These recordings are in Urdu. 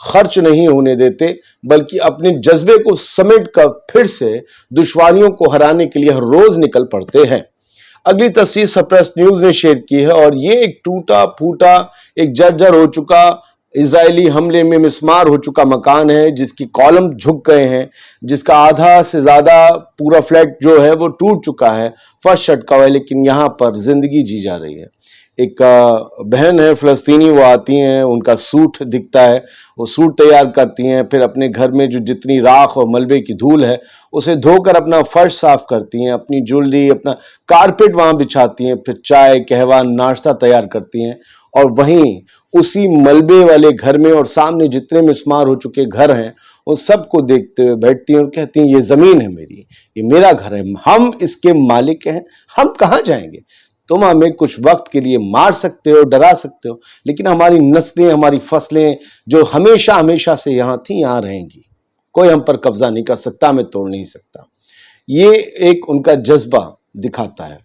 خرچ نہیں ہونے دیتے بلکہ اپنے جذبے کو سمیٹ کر پھر سے دشواریوں کو ہرانے کے لیے ہر روز نکل پڑتے ہیں۔ اگلی تصویر سپریس نیوز نے شیئر کی ہے اور یہ ایک ٹوٹا پھوٹا ایک جرجر ہو چکا اسرائیلی حملے میں مسمار ہو چکا مکان ہے جس کی کالم جھک گئے ہیں، جس کا آدھا سے زیادہ پورا فلیٹ جو ہے وہ ٹوٹ چکا ہے، فرش چٹکا ہوا ہے، لیکن یہاں پر زندگی جی جا رہی ہے۔ ایک بہن ہے فلسطینی، وہ آتی ہیں، ان کا سوٹ دکھتا ہے، وہ سوٹ تیار کرتی ہیں، پھر اپنے گھر میں جو جتنی راکھ اور ملبے کی دھول ہے اسے دھو کر اپنا فرش صاف کرتی ہیں، اپنی جولری، اپنا کارپیٹ وہاں بچھاتی ہیں، پھر چائے قہوہ ناشتہ تیار کرتی ہیں، اور وہیں اسی ملبے والے گھر میں اور سامنے جتنے مسمار ہو چکے گھر ہیں ان سب کو دیکھتے ہوئے بیٹھتی ہیں اور کہتی ہیں یہ زمین ہے میری، یہ میرا گھر ہے، ہم اس کے مالک ہیں، ہم کہاں جائیں گے؟ تم ہمیں کچھ وقت کے لیے مار سکتے ہو، ڈرا سکتے ہو، لیکن ہماری نسلیں، ہماری فصلیں جو ہمیشہ ہمیشہ سے یہاں تھیں یہاں رہیں گی، کوئی ہم پر قبضہ نہیں کر سکتا، ہمیں توڑ نہیں سکتا۔ یہ ایک ان کا جذبہ دکھاتا ہے۔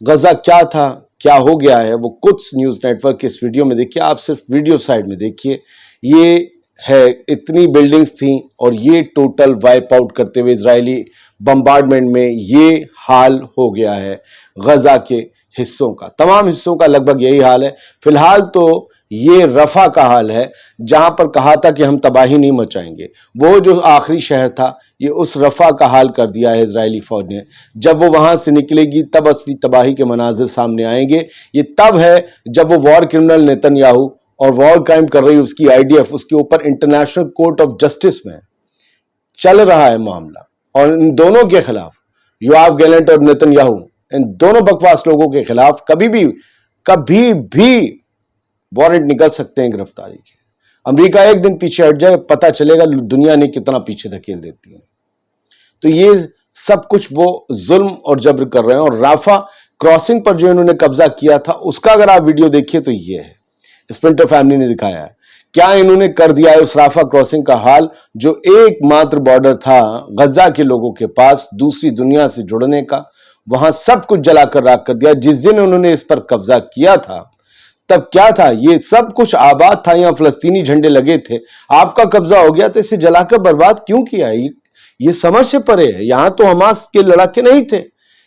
غزہ کیا تھا، کیا ہو گیا ہے، وہ قدس نیوز نیٹ ورک کے اس ویڈیو میں دیکھیے، آپ صرف ویڈیو سائیڈ میں دیکھیے، یہ ہے اتنی بلڈنگز تھیں اور یہ ٹوٹل وائپ آؤٹ کرتے ہوئے اسرائیلی بمبارڈمنٹ میں یہ حال ہو گیا ہے غزہ کے حصوں کا، تمام حصوں کا لگ بھگ یہی حال ہے۔ فی الحال تو یہ رفح کا حال ہے جہاں پر کہا تھا کہ ہم تباہی نہیں مچائیں گے، وہ جو آخری شہر تھا یہ اس رفح کا حال کر دیا ہے اسرائیلی فوج نے۔ جب وہ وہاں سے نکلے گی تب اصلی تباہی کے مناظر سامنے آئیں گے۔ یہ تب ہے جب وہ وار کرمنل نیتن یاہو اور وار کرائم کر رہی اس کی IDF اس کے اوپر انٹرنیشنل کورٹ آف جسٹس میں چل رہا ہے معاملہ، اور ان دونوں کے خلاف یوآف گیلنٹ اور نیتن یاہو، ان دونوں بکواس لوگوں کے خلاف کبھی بھی وارنٹ نکل سکتے ہیں گرفتاری کے۔ امریکہ ایک دن پیچھے ہٹ جائے پتہ چلے گا دنیا نے کتنا پیچھے دھکیل دیتی ہے۔ تو یہ سب کچھ وہ ظلم اور جبر کر رہے ہیں، اور رافع کراسنگ پر جو انہوں نے قبضہ کیا تھا اس کا اگر آپ ویڈیو دیکھیے تو یہ ہے، اسپلنٹر فیملی نے دکھایا ہے کیا انہوں نے کر دیا ہے اس رافع کراسنگ کا حال، جو ایک ماتر بارڈر تھا غزہ کے لوگوں کے پاس دوسری دنیا سے جڑنے کا، وہاں سب کچھ جلا کر راکھ کر دیا۔ جس دن انہوں نے اس پر قبضہ کیا تھا تب کیا تھا، یہ سب کچھ آباد تھا، یہاں فلسطینی جھنڈے لگے تھے، آپ کا قبضہ ہو گیا تو اسے جلا کر برباد کیوں کیا ہے؟ یہ سمجھ سے پرے ہے۔ یہاں تو حماس کے لڑاکے نہیں تھے،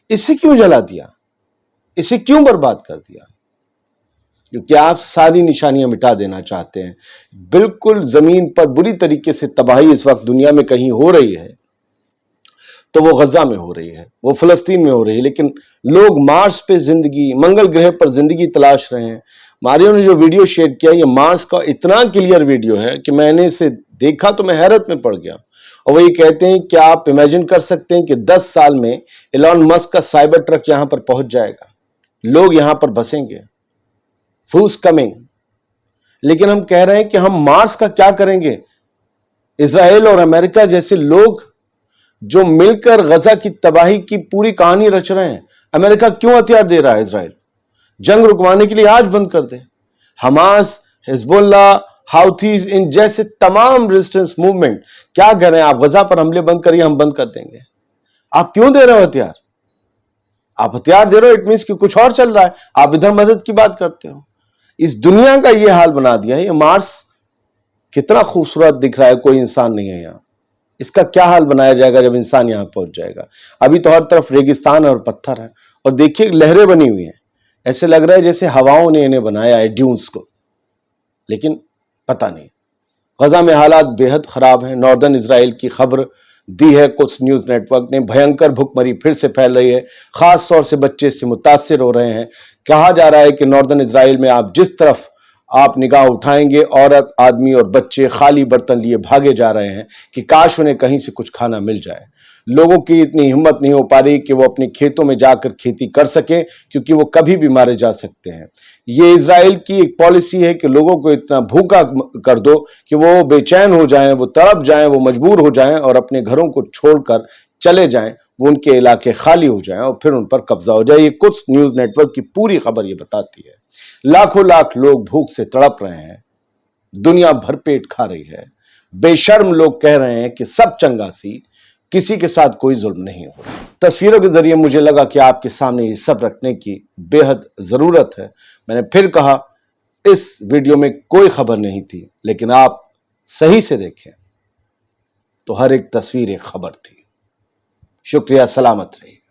اسے کیوں جلا دیا، اسے کیوں برباد کر دیا؟ کیونکہ آپ ساری نشانیاں مٹا دینا چاہتے ہیں۔ بالکل زمین پر بری طریقے سے تباہی اس وقت دنیا میں کہیں ہو رہی ہے تو وہ غزہ میں ہو رہی ہے، وہ فلسطین میں ہو رہی ہے، لیکن لوگ مارس پہ زندگی، منگل گرہ پر زندگی تلاش رہے ہیں۔ ماریو نے جو ویڈیو شیئر کیا یہ مارس کا اتنا کلیئر ویڈیو ہے کہ میں نے اسے دیکھا تو میں حیرت میں پڑ گیا، اور وہ یہ کہتے ہیں کہ آپ امیجن کر سکتے ہیں کہ 10 سال میں ایلون مسک کا سائبر ٹرک یہاں پر پہنچ جائے گا، لوگ یہاں پر بسیں گے۔ Who's coming؟ لیکن ہم کہہ رہے ہیں کہ ہم مارس کا کیا کریں گے؟ اسرائیل اور امریکہ جیسے لوگ جو مل کر غزہ کی تباہی کی پوری کہانی رچ رہے ہیں، امریکہ کیوں ہتھیار دے رہا ہے اسرائیل؟ جنگ رکوانے کے لیے آج بند کر دے۔ حماس، حزب اللہ، ہاؤتھیز، ان جیسے تمام ریزسٹنس موومنٹ کیا کہہ رہے ہیں؟ آپ غزہ پر حملے بند کریے، ہم بند کر دیں گے۔ آپ کیوں دے رہے ہو ہتھیار؟ آپ ہتھیار دے رہے ہو، اٹ مینس کہ کچھ اور چل رہا ہے، آپ ادھر مدد کی بات کرتے ہو۔ اس دنیا کا یہ حال بنا دیا ہے۔ یہ مارس کتنا خوبصورت دکھ رہا ہے، کوئی انسان نہیں ہے یہاں، اس کا کیا حال بنایا جائے گا جب انسان یہاں پہنچ جائے گا؟ ابھی تو ہر طرف ریگستان اور پتھر ہے، اور دیکھیے لہریں بنی ہوئی ہیں، ایسے لگ رہا ہے جیسے ہواؤں نے انہیں بنایا ہے، ڈیونز کو، لیکن پتہ نہیں۔ غزہ میں حالات بے حد خراب ہیں۔ ناردرن اسرائیل کی خبر دی ہے قدس نیوز نیٹ ورک نے، بھینکر بھوک مری پھر سے پھیل رہی ہے، خاص طور سے بچے اس سے متاثر ہو رہے ہیں۔ کہا جا رہا ہے کہ ناردرن اسرائیل میں آپ جس طرف آپ نگاہ اٹھائیں گے عورت، آدمی اور بچے خالی برتن لیے بھاگے جا رہے ہیں کہ کاش انہیں کہیں سے کچھ کھانا مل جائے۔ لوگوں کی اتنی ہمت نہیں ہو پا رہی کہ وہ اپنی کھیتوں میں جا کر کھیتی کر سکیں، کیونکہ وہ کبھی بھی مارے جا سکتے ہیں۔ یہ اسرائیل کی ایک پالیسی ہے کہ لوگوں کو اتنا بھوکا کر دو کہ وہ بے چین ہو جائیں، وہ تڑپ جائیں، وہ مجبور ہو جائیں اور اپنے گھروں کو چھوڑ کر چلے جائیں، وہ ان کے علاقے خالی ہو جائیں اور پھر ان پر قبضہ ہو جائے۔ یہ قدس نیوز نیٹ ورک کی پوری خبر یہ بتاتی ہے۔ لاکھوں لاکھ لوگ بھوک سے تڑپ رہے ہیں، دنیا بھر پیٹ کھا رہی ہے، بے شرم لوگ کہہ رہے ہیں کہ سب چنگا سی، کسی کے ساتھ کوئی ظلم نہیں ہو رہا۔ تصویروں کے ذریعے مجھے لگا کہ آپ کے سامنے یہ سب رکھنے کی بے حد ضرورت ہے۔ میں نے پھر کہا اس ویڈیو میں کوئی خبر نہیں تھی، لیکن آپ صحیح سے دیکھیں تو ہر ایک تصویر ایک خبر تھی. شکریہ, سلامت رہیے.